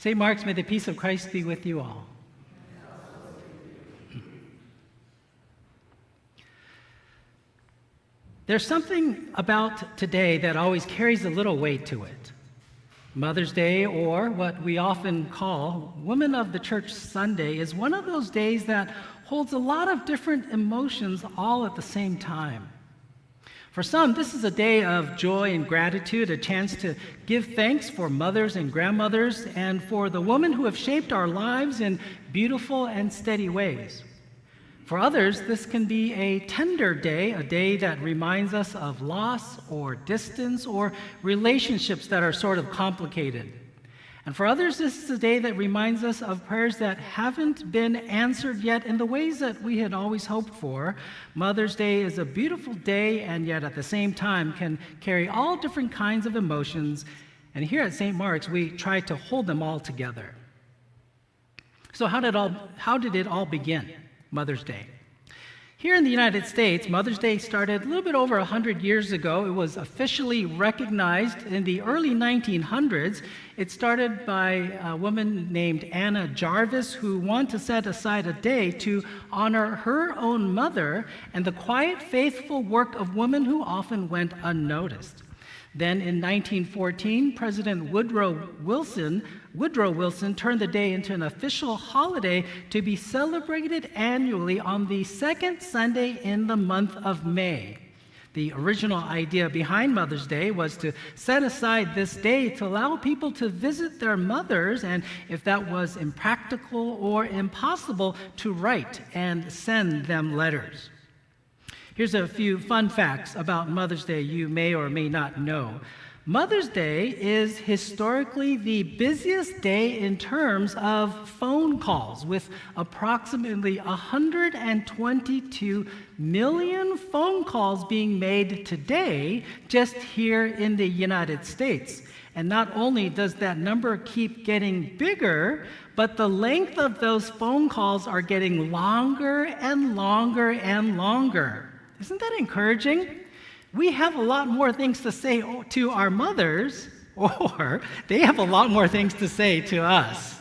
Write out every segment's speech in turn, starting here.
St. Mark's, may the peace of Christ be with you all. There's something about today that always carries a little weight to it. Mother's Day, or what we often call Women of the Church Sunday, is one of those days that holds a lot of different emotions all at the same time. For some, this is a day of joy and gratitude, a chance to give thanks for mothers and grandmothers and for the women who have shaped our lives in beautiful and steady ways. For others, this can be a tender day, a day that reminds us of loss or distance or relationships that are sort of complicated. And for others, this is a day that reminds us of prayers that haven't been answered yet in the ways that we had always hoped for. Mother's Day is a beautiful day, and yet at the same time can carry all different kinds of emotions. And here at St. Mark's, we try to hold them all together. So how did it all begin, Mother's Day? Here in the United States, Mother's Day started a little bit over 100 years ago. It was officially recognized in the early 1900s. It started by a woman named Anna Jarvis, who wanted to set aside a day to honor her own mother and the quiet, faithful work of women who often went unnoticed. Then in 1914, President Woodrow Wilson turned the day into an official holiday to be celebrated annually on the second Sunday in the month of May. The original idea behind Mother's Day was to set aside this day to allow people to visit their mothers, and if that was impractical or impossible, to write and send them letters. Here's a few fun facts about Mother's Day you may or may not know. Mother's Day is historically the busiest day in terms of phone calls, with approximately 122 million phone calls being made today just here in the United States. And not only does that number keep getting bigger, but the length of those phone calls are getting longer and longer and longer. Isn't that encouraging? We have a lot more things to say to our mothers, or they have a lot more things to say to us.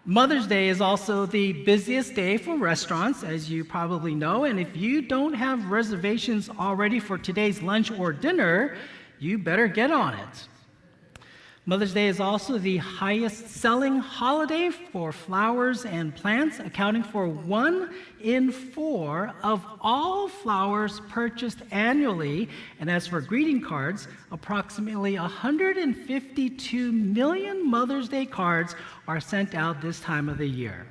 Mother's Day is also the busiest day for restaurants, as you probably know, and if you don't have reservations already for today's lunch or dinner, you better get on it. Mother's Day is also the highest selling holiday for flowers and plants, accounting for 1 in 4 of all flowers purchased annually. And as for greeting cards, approximately 152 million Mother's Day cards are sent out this time of the year.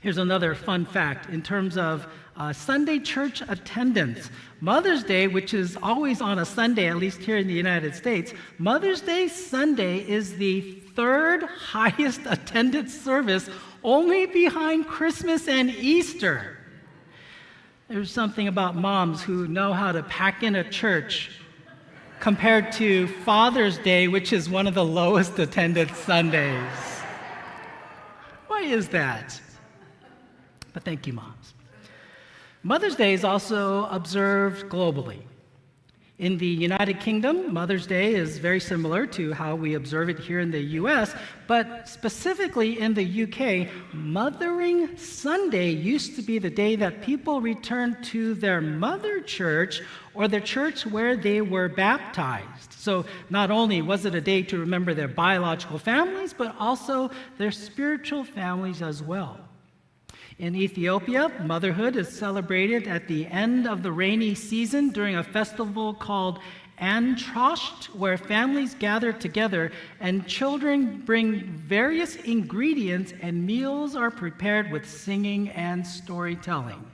Here's another fun fact in terms of Sunday church attendance. Mother's Day, which is always on a Sunday, at least here in the United States, Mother's Day Sunday is the third highest attended service, only behind Christmas and Easter. There's something about moms who know how to pack in a church compared to Father's Day, which is one of the lowest attended Sundays. Why is that? But thank you, moms. Mother's Day is also observed globally. In the United Kingdom, Mother's Day is very similar to how we observe it here in the US, but specifically in the UK, Mothering Sunday used to be the day that people returned to their mother church or the church where they were baptized. So not only was it a day to remember their biological families, but also their spiritual families as well. In Ethiopia, motherhood is celebrated at the end of the rainy season during a festival called Antrosht, where families gather together and children bring various ingredients and meals are prepared with singing and storytelling.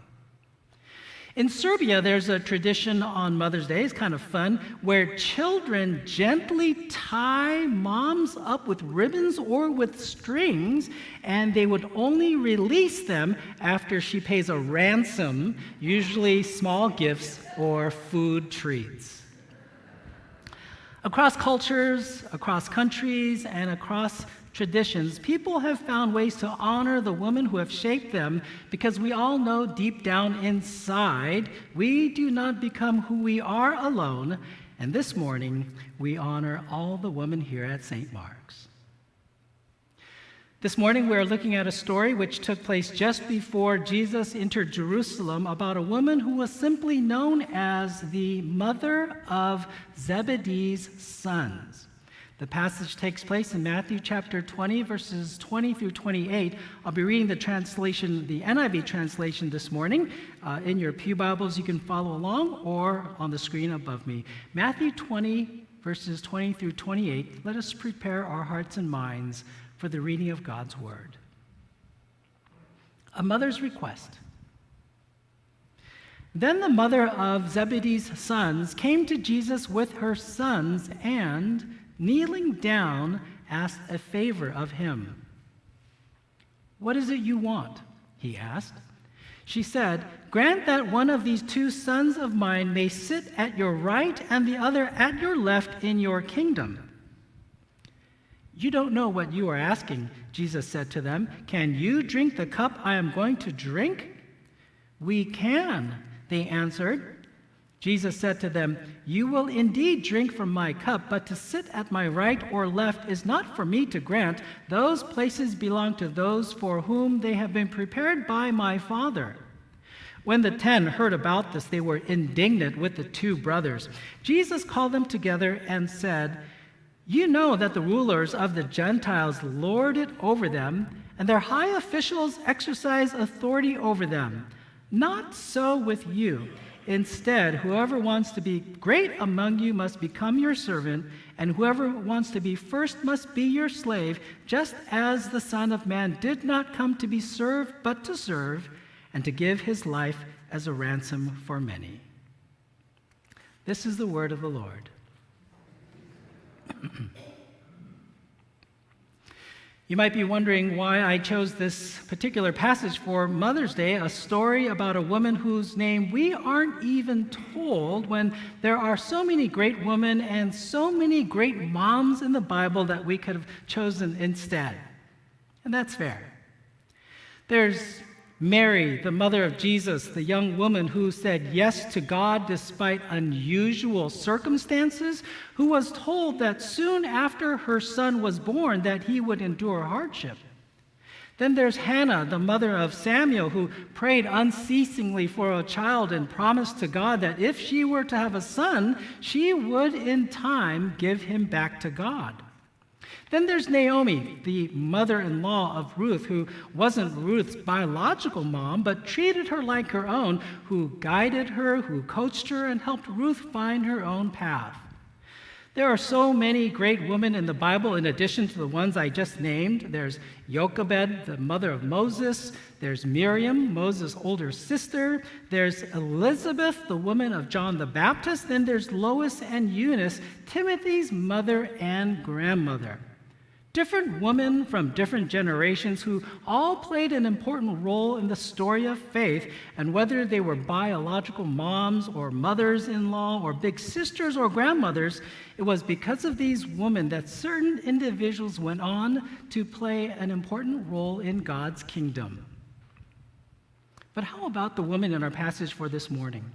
In Serbia, there's a tradition on Mother's Day, it's kind of fun, where children gently tie moms up with ribbons or with strings, and they would only release them after she pays a ransom, usually small gifts or food treats. Across cultures, across countries, and across traditions, people have found ways to honor the women who have shaped them, because we all know deep down inside, we do not become who we are alone. And this morning, we honor all the women here at St. Mark's. This morning we're looking at a story which took place just before Jesus entered Jerusalem about a woman who was simply known as the mother of Zebedee's sons. The passage takes place in Matthew chapter 20, verses 20 through 28. I'll be reading the translation, the NIV translation this morning. In your pew Bibles, you can follow along or on the screen above me. Matthew 20, verses 20 through 28. Let us prepare our hearts and minds for the reading of God's word. A mother's request. Then the mother of Zebedee's sons came to Jesus with her sons and, kneeling down, asked a favor of him. "What is it you want?" he asked. She said, "Grant that one of these two sons of mine may sit at your right and the other at your left in your kingdom." "You don't know what you are asking," Jesus said to them. "Can you drink the cup I am going to drink?" "We can," they answered. Jesus said to them, "You will indeed drink from my cup, but to sit at my right or left is not for me to grant. Those places belong to those for whom they have been prepared by my Father." When the 10 heard about this, they were indignant with the two brothers. Jesus called them together and said, "You know that the rulers of the Gentiles lord it over them, and their high officials exercise authority over them. Not so with you. Instead, whoever wants to be great among you must become your servant, and whoever wants to be first must be your slave, just as the Son of Man did not come to be served, but to serve, and to give his life as a ransom for many." This is the word of the Lord. You might be wondering why I chose this particular passage for Mother's Day, a story about a woman whose name we aren't even told, when there are so many great women and so many great moms in the Bible that we could have chosen instead. And that's fair. There's Mary, the mother of Jesus, the young woman who said yes to God despite unusual circumstances, who was told that soon after her son was born that he would endure hardship. Then there's Hannah, the mother of Samuel, who prayed unceasingly for a child and promised to God that if she were to have a son, she would in time give him back to God. Then there's Naomi, the mother-in-law of Ruth, who wasn't Ruth's biological mom, but treated her like her own, who guided her, who coached her, and helped Ruth find her own path. There are so many great women in the Bible in addition to the ones I just named. There's Jochebed, the mother of Moses. There's Miriam, Moses' older sister. There's Elizabeth, the woman of John the Baptist. Then there's Lois and Eunice, Timothy's mother and grandmother. Different women from different generations who all played an important role in the story of faith, and whether they were biological moms or mothers-in-law or big sisters or grandmothers, it was because of these women that certain individuals went on to play an important role in God's kingdom. But how about the woman in our passage for this morning?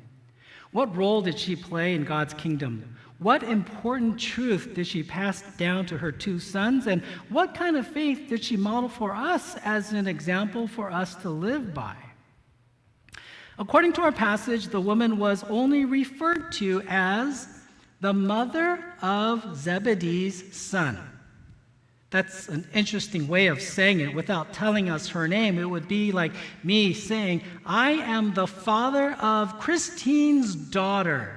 What role did she play in God's kingdom? What important truth did she pass down to her two sons? And what kind of faith did she model for us as an example for us to live by? According to our passage, the woman was only referred to as the mother of Zebedee's son. That's an interesting way of saying it without telling us her name. It would be like me saying, "I am the father of Christine's daughter."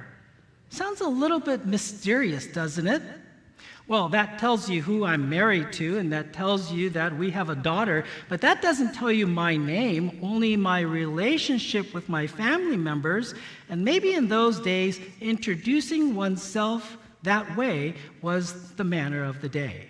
Sounds a little bit mysterious, doesn't it? Well, that tells you who I'm married to, and that tells you that we have a daughter, but that doesn't tell you my name, only my relationship with my family members, and maybe in those days, introducing oneself that way was the manner of the day.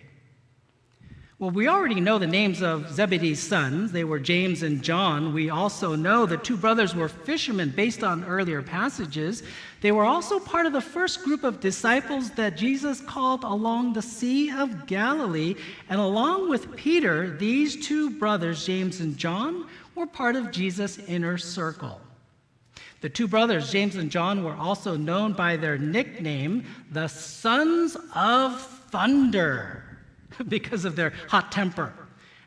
Well, we already know the names of Zebedee's sons. They were James and John. We also know the two brothers were fishermen based on earlier passages. They were also part of the first group of disciples that Jesus called along the Sea of Galilee. And along with Peter, these two brothers, James and John, were part of Jesus' inner circle. The two brothers, James and John, were also known by their nickname, the Sons of Thunder, because of their hot temper.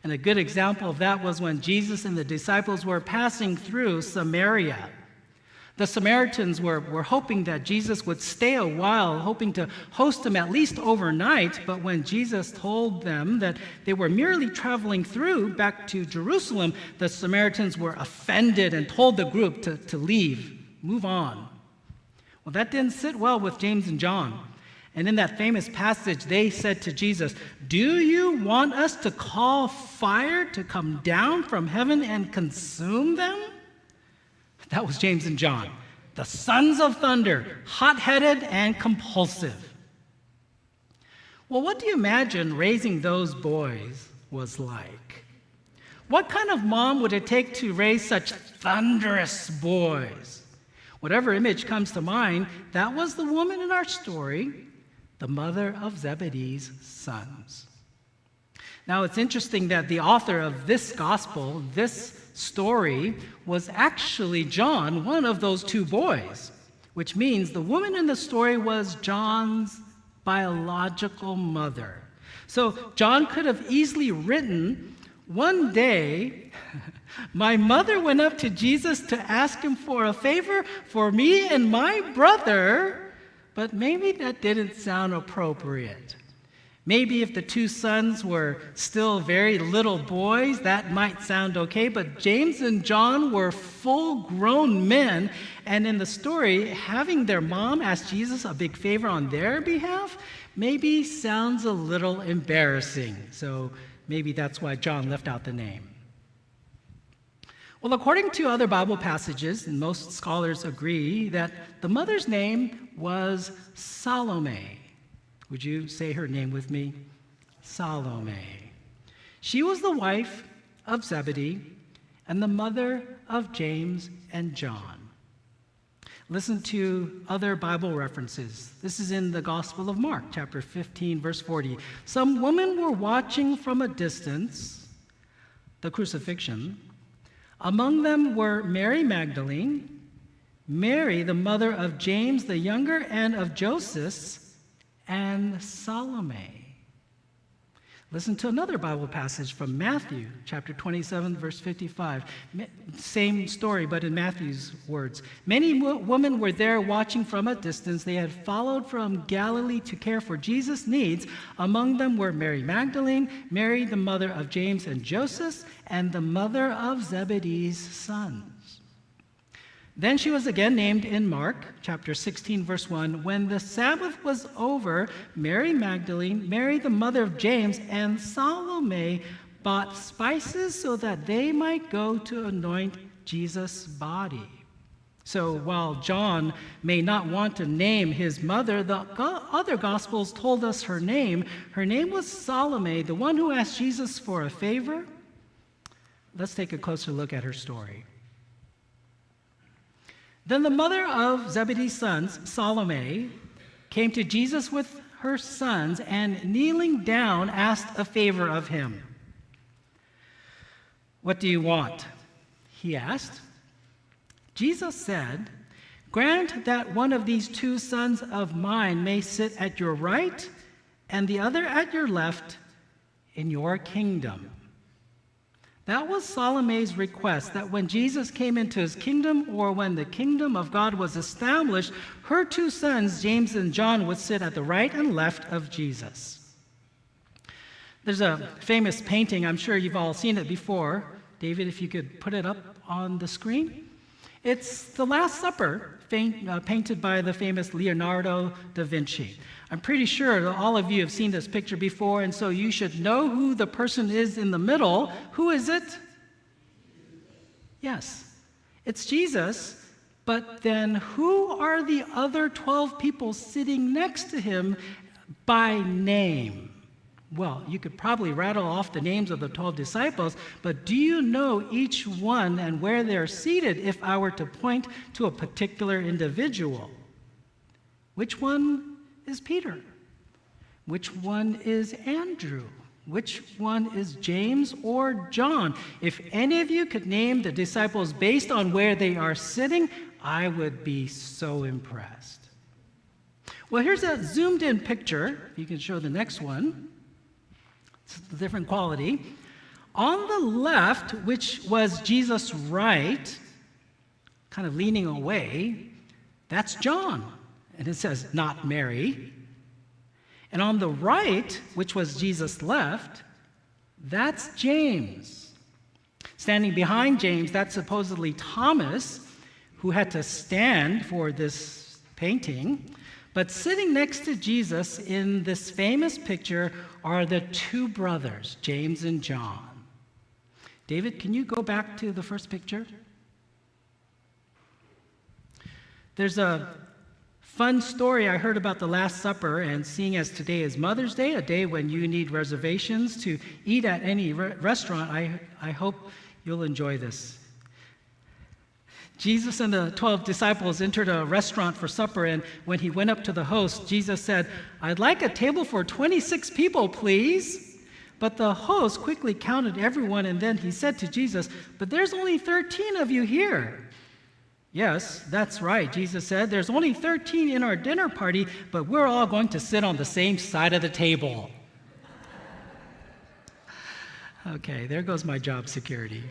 And a good example of that was when Jesus and the disciples were passing through Samaria. The Samaritans were hoping that Jesus would stay a while, hoping to host them at least overnight. But when Jesus told them that they were merely traveling through back to Jerusalem, the Samaritans were offended and told the group to leave, move on. Well, that didn't sit well with James and John. And in that famous passage, they said to Jesus, "Do you want us to call fire to come down from heaven and consume them?" That was James and John, the sons of thunder, hot-headed and compulsive. Well, what do you imagine raising those boys was like? What kind of mom would it take to raise such thunderous boys? Whatever image comes to mind, that was the woman in our story, the mother of Zebedee's sons. Now, it's interesting that the author of this gospel, this story, was actually John, one of those two boys, which means the woman in the story was John's biological mother. So John could have easily written, "One day, my mother went up to Jesus to ask him for a favor for me and my brother," but maybe that didn't sound appropriate. Maybe if the two sons were still very little boys, that might sound okay, but James and John were full-grown men, and in the story, having their mom ask Jesus a big favor on their behalf maybe sounds a little embarrassing. So maybe that's why John left out the name. Well, according to other Bible passages, and most scholars agree, that the mother's name was Salome. Would you say her name with me? Salome. She was the wife of Zebedee and the mother of James and John. Listen to other Bible references. This is in the Gospel of Mark, chapter 15, verse 40. Some women were watching from a distance the crucifixion. Among them were Mary Magdalene, Mary, the mother of James the younger and of Joseph, and Salome. Listen to another Bible passage from Matthew, chapter 27, verse 55. Same story, but in Matthew's words. Many women were there watching from a distance. They had followed from Galilee to care for Jesus' needs. Among them were Mary Magdalene, Mary, the mother of James and Joseph, and the mother of Zebedee's sons. Then she was again named in Mark, chapter 16, verse 1. When the Sabbath was over, Mary Magdalene, Mary the mother of James, and Salome bought spices so that they might go to anoint Jesus' body. So while John may not want to name his mother, the other Gospels told us her name. Her name was Salome, the one who asked Jesus for a favor. Let's take a closer look at her story. Then the mother of Zebedee's sons, Salome, came to Jesus with her sons and, kneeling down, asked a favor of him. "What do you want?" he asked. Jesus said, "Grant that one of these two sons of mine may sit at your right and the other at your left in your kingdom." That was Salome's request, that when Jesus came into his kingdom, or when the kingdom of God was established, her two sons, James and John, would sit at the right and left of Jesus. There's a famous painting, I'm sure you've all seen it before. David, if you could put it up on the screen. It's The Last Supper, painted by the famous Leonardo da Vinci. I'm pretty sure that all of you have seen this picture before, and so you should know who the person is in the middle. Who is it? Yes, it's Jesus. But then who are the other 12 people sitting next to him by name? Well, you could probably rattle off the names of the 12 disciples, but do you know each one and where they're seated if I were to point to a particular individual? Which one is Peter? Which one is Andrew? Which one is James or John? If any of you could name the disciples based on where they are sitting, I would be so impressed. Well, here's a zoomed-in picture. You can show the next one. It's a different quality. On the left, which was Jesus' right, kind of leaning away, that's John. And it says, not Mary. And on the right, which was Jesus' left, that's James. Standing behind James, that's supposedly Thomas, who had to stand for this painting. But sitting next to Jesus in this famous picture are the two brothers, James and John. David, can you go back to the first picture? There's a fun story I heard about the Last Supper, and seeing as today is Mother's Day, a day when you need reservations to eat at any restaurant, I hope you'll enjoy this. Jesus and the 12 disciples entered a restaurant for supper, and when he went up to the host, Jesus said, "I'd like a table for 26 people, please." But the host quickly counted everyone, and then he said to Jesus, "But there's only 13 of you here." "Yes, that's right," Jesus said. "There's only 13 in our dinner party, but we're all going to sit on the same side of the table." Okay, there goes my job security.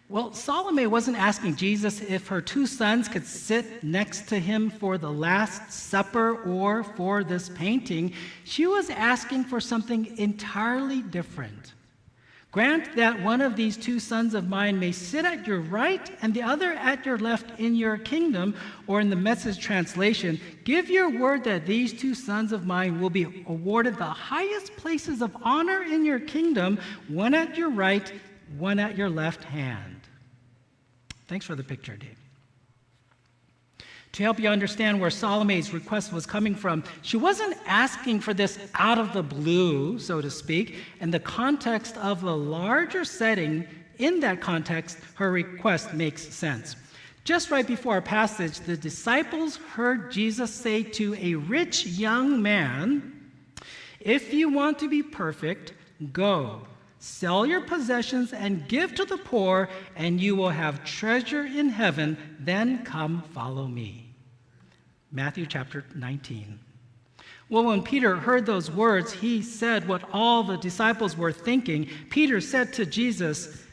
Well, Salome wasn't asking Jesus if her two sons could sit next to him for the Last Supper or for this painting. She was asking for something entirely different. "Grant that one of these two sons of mine may sit at your right and the other at your left in your kingdom," or in the Message translation, "Give your word that these two sons of mine will be awarded the highest places of honor in your kingdom, one at your right, one at your left hand." Thanks for the picture, Dave. To help you understand where Salome's request was coming from, she wasn't asking for this out of the blue, so to speak. In the context of the larger setting, in that context, her request makes sense. Just right before our passage, the disciples heard Jesus say to a rich young man, "If you want to be perfect, go. Sell your possessions and give to the poor, and you will have treasure in heaven. Then come follow me." Matthew chapter 19. Well, when Peter heard those words, he said what all the disciples were thinking. Peter said to Jesus,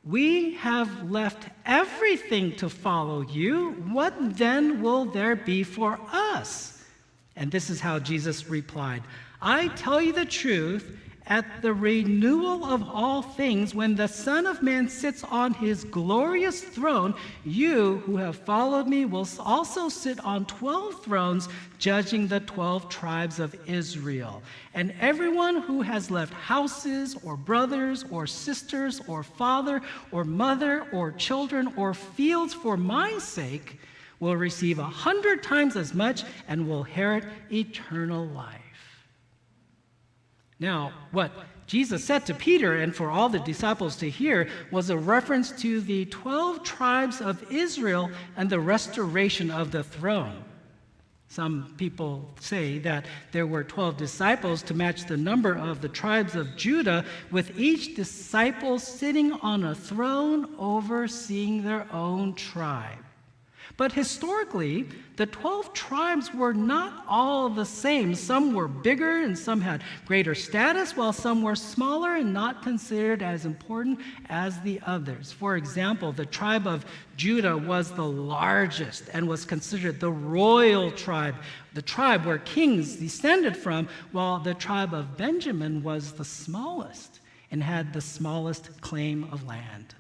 "We have left everything to follow you. What then will there be for us?" And this is how Jesus replied, "I tell you the truth, at the renewal of all things, when the Son of Man sits on his glorious throne, you who have followed me will also sit on 12 thrones, judging the 12 tribes of Israel. And everyone who has left houses or brothers or sisters or father or mother or children or fields for my sake will receive 100 times as much and will inherit eternal life." Now, what Jesus said to Peter and for all the disciples to hear was a reference to the 12 tribes of Israel and the restoration of the throne. Some people say that there were 12 disciples to match the number of the tribes of Judah, with each disciple sitting on a throne overseeing their own tribe. But historically, the 12 tribes were not all the same. Some were bigger and some had greater status, while some were smaller and not considered as important as the others. For example, the tribe of Judah was the largest and was considered the royal tribe, the tribe where kings descended from, while the tribe of Benjamin was the smallest and had the smallest claim of land.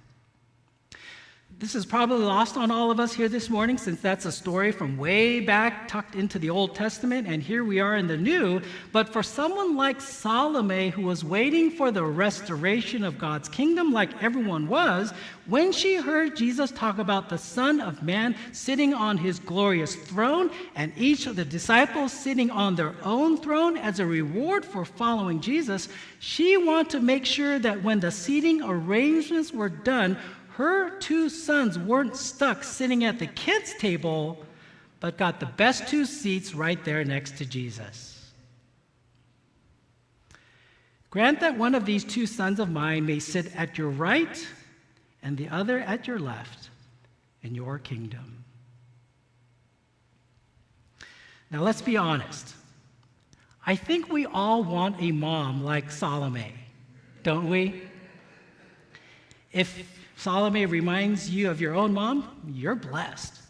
This is probably lost on all of us here this morning, since that's a story from way back tucked into the Old Testament, and here we are in the New. But for someone like Salome, who was waiting for the restoration of God's kingdom like everyone was, when she heard Jesus talk about the Son of Man sitting on his glorious throne and each of the disciples sitting on their own throne as a reward for following Jesus, she wanted to make sure that when the seating arrangements were done, her two sons weren't stuck sitting at the kids' table, but got the best two seats right there next to Jesus. "Grant that one of these two sons of mine may sit at your right and the other at your left in your kingdom." Now let's be honest. I think we all want a mom like Salome, don't we? If Salome reminds you of your own mom, you're blessed.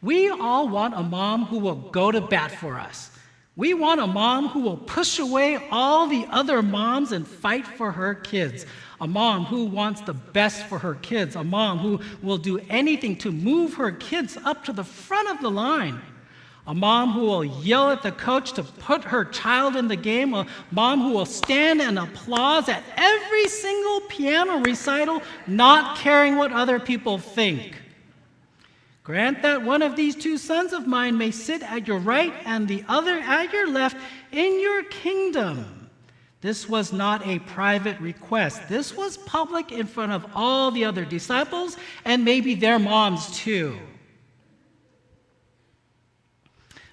We all want a mom who will go to bat for us. We want a mom who will push away all the other moms and fight for her kids. A mom who wants the best for her kids. A mom who will do anything to move her kids up to the front of the line. A mom who will yell at the coach to put her child in the game. A mom who will stand and applaud at every single piano recital, not caring what other people think. Grant that one of these two sons of mine may sit at your right and the other at your left in your kingdom. This was not a private request. This was public in front of all the other disciples and maybe their moms too.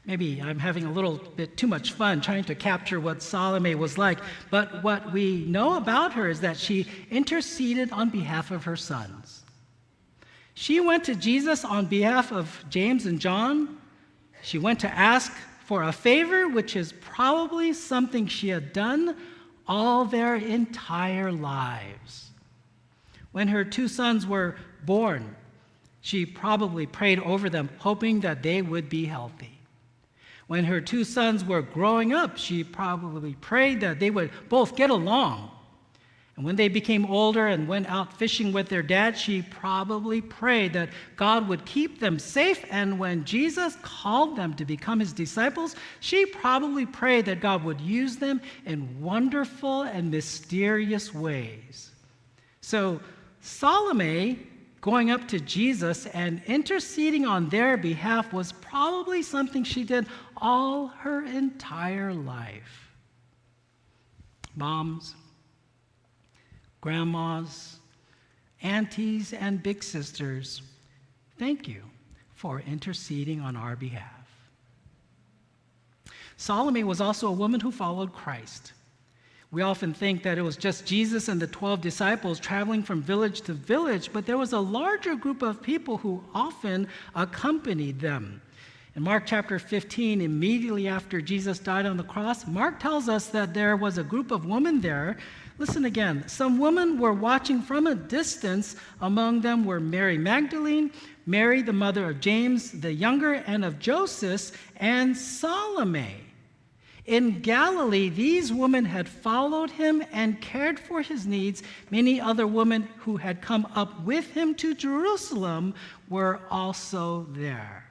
Maybe I'm having a little bit too much fun trying to capture what Salome was like, but what we know about her is that she interceded on behalf of her sons. She went to Jesus on behalf of James and John. She went to ask for a favor, which is probably something she had done all their entire lives. When her two sons were born, she probably prayed over them, hoping that they would be healthy. When her two sons were growing up, she probably prayed that they would both get along. And when they became older and went out fishing with their dad, she probably prayed that God would keep them safe. And when Jesus called them to become his disciples, she probably prayed that God would use them in wonderful and mysterious ways. So Salome going up to Jesus and interceding on their behalf was probably something she did all her entire life. Moms, grandmas, aunties, and big sisters, thank you for interceding on our behalf. Salome was also a woman who followed Christ. We often think that it was just Jesus and the 12 disciples traveling from village to village, but there was a larger group of people who often accompanied them. In Mark chapter 15, immediately after Jesus died on the cross, Mark tells us that there was a group of women there. Listen again. Some women were watching from a distance. Among them were Mary Magdalene, Mary, the mother of James the younger, and of Joseph, and Salome. In Galilee, these women had followed him and cared for his needs. Many other women who had come up with him to Jerusalem were also there.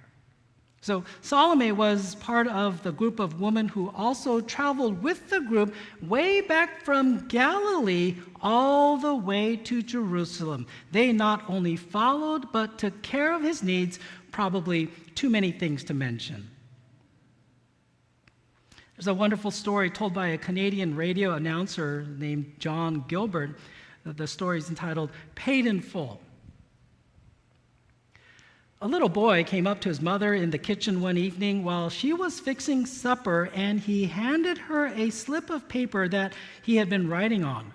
So Salome was part of the group of women who also traveled with the group way back from Galilee all the way to Jerusalem. They not only followed, but took care of his needs, probably too many things to mention. There's a wonderful story told by a Canadian radio announcer named John Gilbert. The story is entitled Paid in Full. A little boy came up to his mother in the kitchen one evening while she was fixing supper, and he handed her a slip of paper that he had been writing on.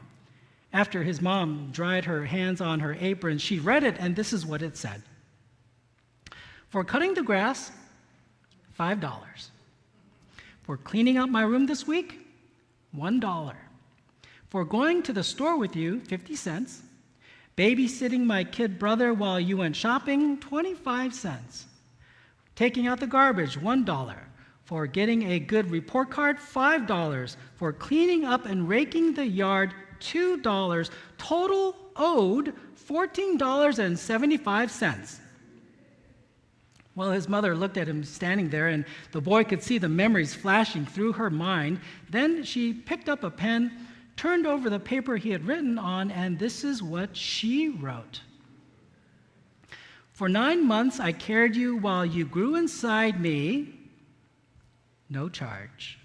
After his mom dried her hands on her apron, she read it, and this is what it said. For cutting the grass, $5. For cleaning up my room this week, $1. For going to the store with you, 50 cents. Babysitting my kid brother while you went shopping, 25 cents. Taking out the garbage, $1. For getting a good report card, $5. For cleaning up and raking the yard, $2. Total owed $14.75. Well, his mother looked at him standing there, and the boy could see the memories flashing through her mind. Then she picked up a pen, turned over the paper he had written on, and this is what she wrote. For 9 months I cared you while you grew inside me, no charge.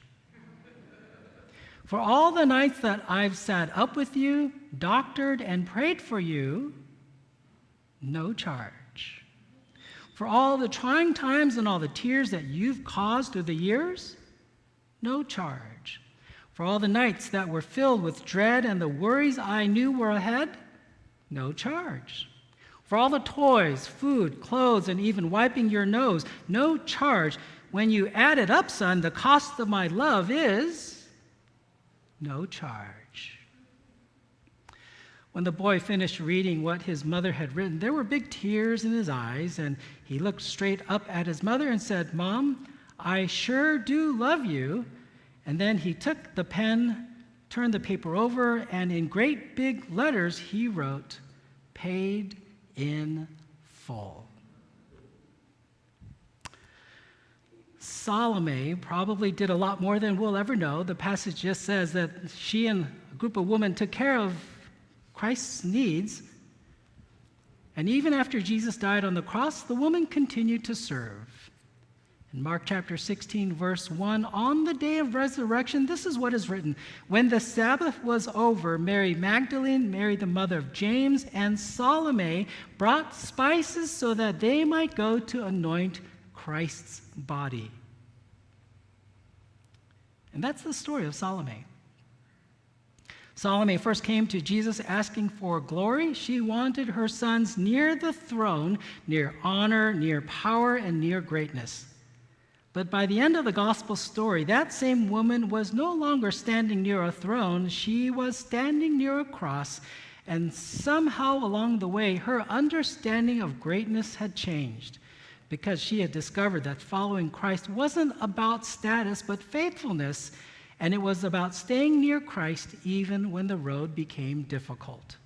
For all the nights that I've sat up with you, doctored and prayed for you, no charge. For all the trying times and all the tears that you've caused through the years, no charge. For all the nights that were filled with dread and the worries I knew were ahead, no charge. For all the toys, food, clothes, and even wiping your nose, no charge. when you add it up, son, the cost of my love is no charge. When the boy finished reading what his mother had written, there were big tears in his eyes, and he looked straight up at his mother and said, "Mom, I sure do love you." And then he took the pen, turned the paper over, and in great big letters he wrote, "Paid in full." Salome probably did a lot more than we'll ever know. The passage just says that she and a group of women took care of Christ's needs. And even after Jesus died on the cross, the woman continued to serve. In Mark chapter 16, verse 1, on the day of resurrection, this is what is written. When the Sabbath was over, Mary Magdalene, Mary the mother of James, and Salome brought spices so that they might go to anoint Christ's body. And that's the story of Salome. Salome first came to Jesus asking for glory. She wanted her sons near the throne, near honor, near power, and near greatness. But by the end of the gospel story, that same woman was no longer standing near a throne. She was standing near a cross, and somehow along the way, her understanding of greatness had changed, because she had discovered that following Christ wasn't about status, but faithfulness, and it was about staying near Christ even when the road became difficult.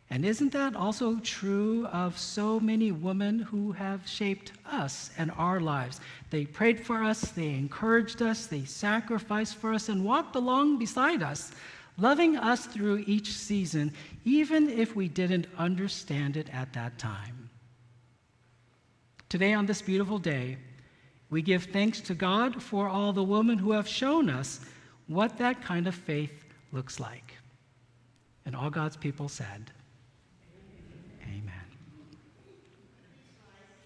And isn't that also true of so many women who have shaped us and our lives? They prayed for us, they encouraged us, they sacrificed for us, and walked along beside us, loving us through each season, even if we didn't understand it at that time. Today, on this beautiful day, we give thanks to God for all the women who have shown us what that kind of faith looks like. And all God's people said,